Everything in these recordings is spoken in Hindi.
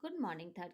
गुड मॉर्निंग थर्ड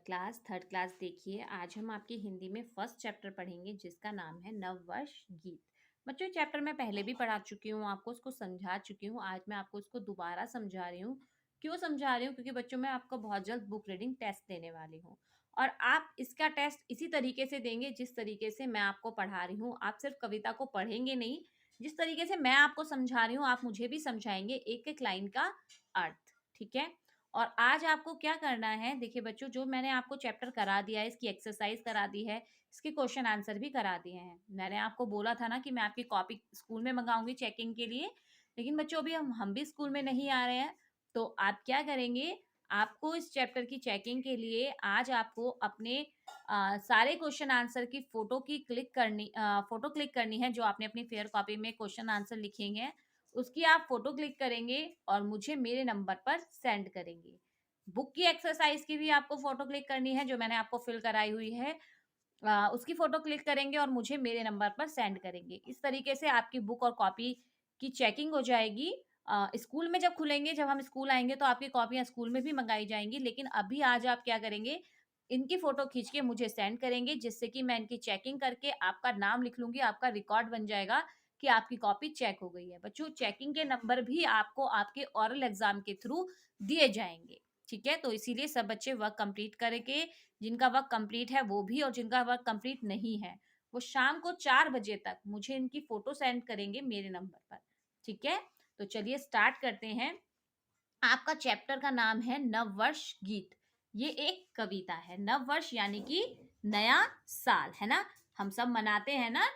क्लास देखिए, आज हम आपकी हिंदी में फर्स्ट चैप्टर पढ़ेंगे जिसका नाम है नववर्ष गीत। बच्चों, ये चैप्टर मैं पहले भी पढ़ा चुकी हूँ, आपको उसको समझा चुकी हूँ। आज मैं आपको इसको दोबारा समझा रही हूँ। क्यों समझा रही हूँ? क्योंकि बच्चों, मैं आपको बहुत जल्द बुक रीडिंग टेस्ट देने वाली हूँ और आप इसका टेस्ट इसी तरीके से देंगे जिस तरीके से मैं आपको पढ़ा रही हूँ। आप सिर्फ कविता को पढ़ेंगे नहीं, जिस तरीके से मैं आपको समझा रही हूँ आप मुझे भी समझाएंगे एक एक लाइन का अर्थ। ठीक है? और आज आपको क्या करना है, देखिए बच्चों, जो मैंने आपको चैप्टर करा दिया है, इसकी एक्सरसाइज करा दी है, इसके क्वेश्चन आंसर भी करा दिए हैं। मैंने आपको बोला था ना कि मैं आपकी कॉपी स्कूल में मंगाऊंगी चेकिंग के लिए, लेकिन बच्चों अभी हम भी स्कूल में नहीं आ रहे हैं। तो आप क्या करेंगे, आपको इस चैप्टर की चेकिंग के लिए आज आपको अपने सारे क्वेश्चन आंसर की फोटो क्लिक करनी है। जो आपने अपनी फेयर कॉपी में क्वेश्चन आंसर लिखेंगे उसकी आप फोटो क्लिक करेंगे और मुझे मेरे नंबर पर सेंड करेंगे। बुक की एक्सरसाइज की भी आपको फोटो क्लिक करनी है, जो मैंने आपको फिल कराई हुई है। उसकी फोटो क्लिक करेंगे और मुझे मेरे नंबर पर सेंड करेंगे। इस तरीके से आपकी बुक और कॉपी की चेकिंग हो जाएगी। स्कूल में जब खुलेंगे, जब हम स्कूल आएंगे तो आपकी कॉपियां स्कूल में भी मंगाई जाएंगी, लेकिन अभी आज आप क्या करेंगे, इनकी फोटो खींच के मुझे सेंड करेंगे, जिससे कि मैं इनकी चेकिंग करके आपका नाम लिख लूंगी, आपका रिकॉर्ड बन जाएगा कि आपकी कॉपी चेक हो गई है। बच्चों, चेकिंग के नंबर भी आपको आपके ओरल एग्जाम के थ्रू दिए जाएंगे। ठीक है? तो इसीलिए सब बच्चे वर्क कंप्लीट करेंगे। जिनका वर्क कंप्लीट है वो भी, और जिनका वर्क कंप्लीट नहीं है वो शाम को 4 बजे तक मुझे इनकी फोटो सेंड करेंगे मेरे नंबर पर। ठीक है? तो चलिए स्टार्ट करते हैं। आपका चैप्टर का नाम है नववर्ष गीत। ये एक कविता है। नववर्ष यानी कि नया साल, है ना? हम सब मनाते हैं ना,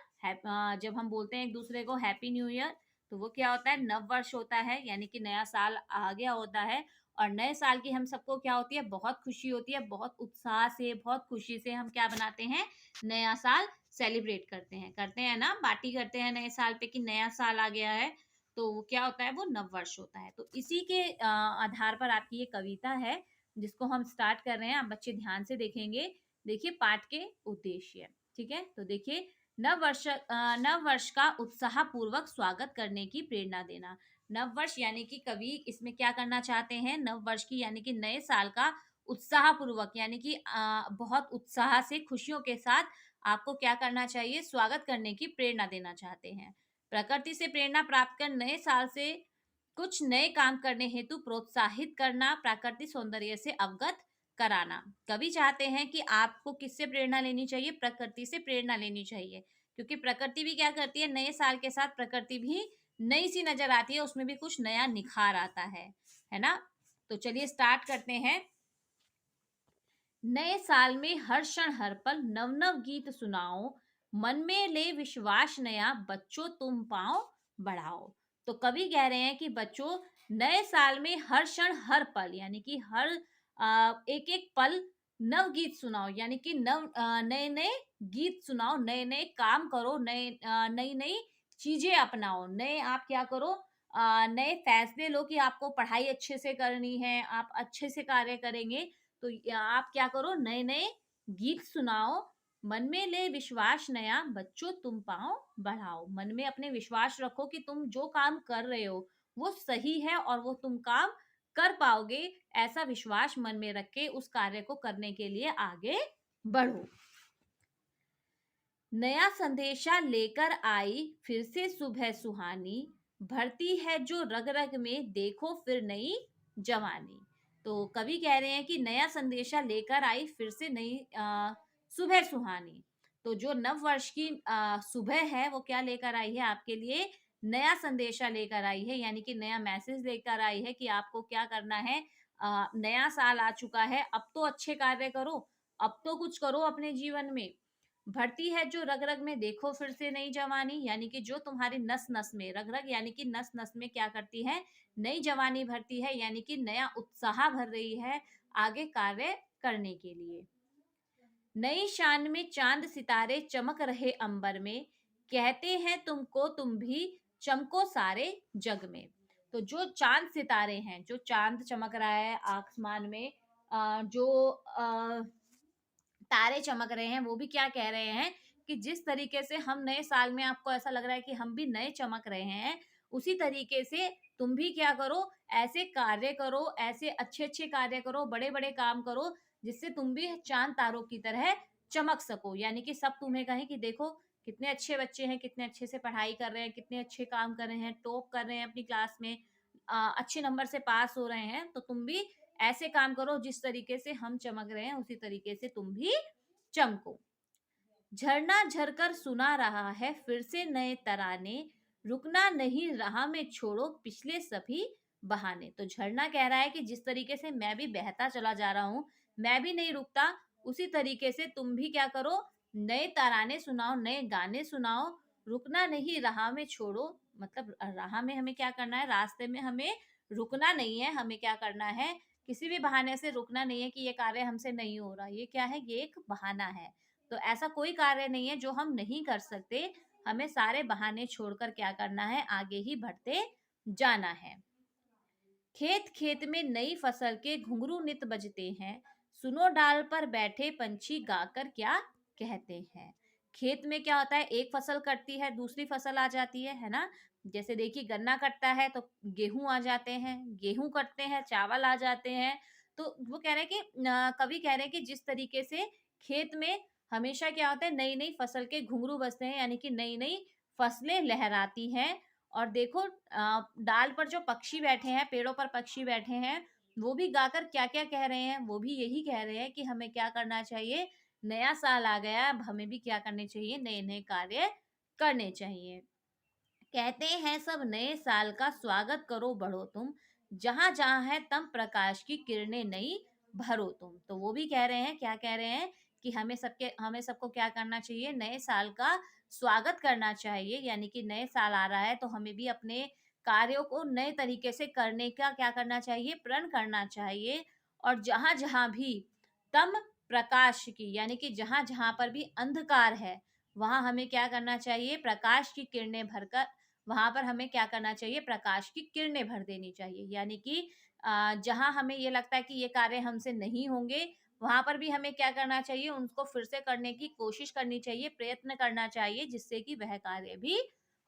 जब हम बोलते हैं एक दूसरे को हैप्पी न्यू ईयर, तो वो क्या होता है, नववर्ष होता है, यानी कि नया साल आ गया होता है। और नए साल की हम सबको क्या होती है, बहुत खुशी होती है। बहुत उत्साह से, बहुत खुशी से हम क्या बनाते हैं, नया साल सेलिब्रेट करते हैं ना, पार्टी करते हैं नए साल पे कि नया साल आ गया है। तो वो क्या होता है, वो नववर्ष होता है। तो इसी के आधार पर आपकी ये कविता है जिसको हम स्टार्ट कर रहे हैं। आप बच्चे ध्यान से देखेंगे। देखिए पाठ के उद्देश्य। ठीक है? तो देखिए, नववर्ष का उत्साह पूर्वक स्वागत करने की प्रेरणा देना। नववर्ष यानी कि कवि इसमें क्या करना चाहते हैं, नववर्ष की यानी कि नए साल का उत्साह पूर्वक, यानी कि बहुत उत्साह से, खुशियों के साथ आपको क्या करना चाहिए, स्वागत करने की प्रेरणा देना चाहते हैं। प्रकृति से प्रेरणा प्राप्त कर नए साल से कुछ नए काम करने हेतु प्रोत्साहित करना, प्राकृतिक सौंदर्य से अवगत कराना। कवि चाहते हैं कि आपको किससे प्रेरणा लेनी चाहिए, प्रकृति से प्रेरणा लेनी चाहिए, क्योंकि प्रकृति भी क्या करती है, नए साल के साथ प्रकृति भी नई सी नजर आती है, उसमें भी कुछ नया निखार आता है ना? तो चलिए स्टार्ट करते हैं। नए साल में हर क्षण हर पल नव नव गीत सुनाओ, मन में ले विश्वास नया, बच्चों तुम पाओ बढ़ाओ। तो कवि कह रहे हैं कि बच्चों, नए साल में हर क्षण हर पल, यानी कि हर एक एक पल नव गीत सुनाओ, यानी कि नए नए गीत सुनाओ, नए नए काम करो, नई नई चीजें अपनाओ, नए आप क्या करो, नए फैसले लो कि आपको पढ़ाई अच्छे से करनी है, आप अच्छे से कार्य करेंगे। तो आप क्या करो, नए नए गीत सुनाओ, मन में ले विश्वास नया, बच्चों तुम पाओ बढ़ाओ। मन में अपने विश्वास रखो कि तुम जो काम कर रहे हो वो सही है और वो तुम काम कर पाओगे। ऐसा विश्वास मन में रख के उस कार्य को करने के लिए आगे बढ़ो। नया संदेशा लेकर आई फिर से सुबह सुहानी, भरती है जो रग रग में, देखो फिर नई जवानी। तो कवि कह रहे हैं कि नया संदेशा लेकर आई फिर से नई सुबह सुहानी। तो जो नव वर्ष की सुबह है वो क्या लेकर आई है, आपके लिए नया संदेशा लेकर आई है, यानी कि नया मैसेज लेकर आई है कि आपको क्या करना है। नया साल आ चुका है, अब तो अच्छे कार्य करो, अब तो कुछ करो अपने जीवन में। भरती है जो रग रग में, देखो फिर से नई जवानी, यानी कि जो तुम्हारी नस नस में, रग रग यानी कि नस नस में क्या करती है, नई जवानी भरती है, यानी कि नया उत्साह भर रही है आगे कार्य करने के लिए। नई शान में चांद सितारे चमक रहे अंबर में, कहते हैं तुमको तुम भी चमको सारे जग में। तो जो चांद सितारे हैं, जो चांद चमक रहा है आसमान में, जो तारे चमक रहे हैं, वो भी क्या कह रहे हैं कि जिस तरीके से हम नए साल में, आपको ऐसा लग रहा है कि हम भी नए चमक रहे हैं, उसी तरीके से तुम भी क्या करो, ऐसे कार्य करो, ऐसे अच्छे-अच्छे कार्य करो, बड़े-बड़े काम करो, जिससे तुम भी चाँद तारों की तरह चमक सको। यानी कि सब तुम्हें कहें कि देखो कितने अच्छे बच्चे हैं, कितने अच्छे से पढ़ाई कर रहे हैं, कितने अच्छे काम कर रहे हैं, टॉप कर रहे हैं अपनी क्लास में, अच्छे नंबर से पास हो रहे हैं, तो तुम भी ऐसे काम करो जिस तरीके से हम चमक रहे हैं, उसी तरीके से तुम भी चमको। झरना झरकर सुना रहा है फिर से नए तराने, रुकना नहीं राह में छोड़ो पिछले सभी बहाने। तो झरना कह रहा है कि जिस तरीके से मैं भी बहता चला जा रहा हूँ, मैं भी नहीं रुकता, उसी तरीके से तुम भी क्या करो, नए तराने सुनाओ, नए गाने सुनाओ, रुकना नहीं राह में छोड़ो। मतलब राह में हमें क्या करना है, रास्ते में हमें रुकना नहीं है, हमें क्या करना है, किसी भी बहाने से रुकना नहीं है कि ये कार्य हमसे नहीं हो रहा। ये क्या है, ये एक बहाना है। तो ऐसा कोई कार्य नहीं है जो हम नहीं कर सकते, हमें सारे बहाने छोड़कर क्या करना है, आगे ही बढ़ते जाना है। खेत खेत में नई फसल के घुंघरू नित बजते हैं, सुनो डाल पर बैठे पंछी गाकर क्या कहते हैं। खेत में क्या होता है, एक फसल कटती है दूसरी फसल आ जाती है ना। जैसे देखिए गन्ना कटता है तो गेहूं आ जाते हैं, गेहूं कटते हैं चावल आ जाते हैं। तो वो कह रहे हैं कि कवि कह रहे हैं कि जिस तरीके से खेत में हमेशा क्या होता है, नई नई फसल के घुंघरू बजते हैं, यानी कि नई नई फसलें लहराती हैं। और देखो डाल पर जो पक्षी बैठे हैं, पेड़ों पर पक्षी बैठे हैं, वो भी गाकर क्या-क्या कह रहे हैं, वो भी यही कह रहे हैं कि हमें क्या करना चाहिए, नया साल आ गया, अब हमें भी क्या करने चाहिए, नए-नए कार्य करने चाहिए। कहते हैं सब नए साल का स्वागत करो बढ़ो तुम, जहां जहां है तम प्रकाश की किरणें नई भरो तुम। तो वो भी कह रहे हैं, क्या कह रहे हैं कि हमें सबको क्या करना चाहिए, नए साल का स्वागत करना चाहिए। यानी कि नए साल आ रहा है तो हमें भी अपने कार्यों को नए तरीके से करने का क्या करना चाहिए, प्रण करना चाहिए। और जहां जहां भी तम प्रकाश की, यानी कि जहां जहां पर भी अंधकार है, वहां हमें क्या करना चाहिए, प्रकाश की किरणें भरकर वहां पर हमें क्या करना चाहिए, प्रकाश की किरणें भर देनी चाहिए। यानी कि जहां हमें ये लगता है कि ये कार्य हमसे नहीं होंगे, वहां पर भी हमें क्या करना चाहिए, उनको फिर से करने की कोशिश करनी चाहिए, प्रयत्न करना चाहिए, जिससे कि वह कार्य भी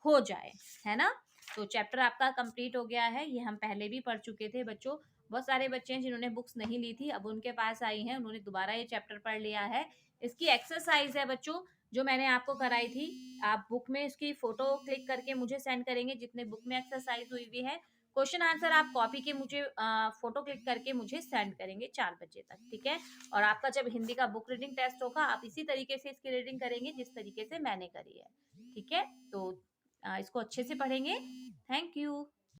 हो जाए, है ना। तो चैप्टर आपका कंप्लीट हो गया है, ये हम पहले भी पढ़ चुके थे बच्चों। बहुत सारे बच्चे हैं जिन्होंने बुक्स नहीं ली थी, अब उनके पास आई हैं, उन्होंने दोबारा ये चैप्टर पढ़ लिया है। इसकी एक्सरसाइज है बच्चों, जो मैंने आपको कराई थी। आप बुक में इसकी फोटो क्लिक करके मुझे सेंड करेंगे, जितने बुक में एक्सरसाइज हुई हुई है। क्वेश्चन आंसर आप कॉपी के मुझे फोटो क्लिक करके मुझे सेंड करेंगे 4 बजे तक, ठीक है। और आपका जब हिंदी का बुक रीडिंग टेस्ट होगा, आप इसी तरीके से इसकी रीडिंग करेंगे जिस तरीके से मैंने करी है, ठीक है। तो इसको अच्छे से पढ़ेंगे। Thank you.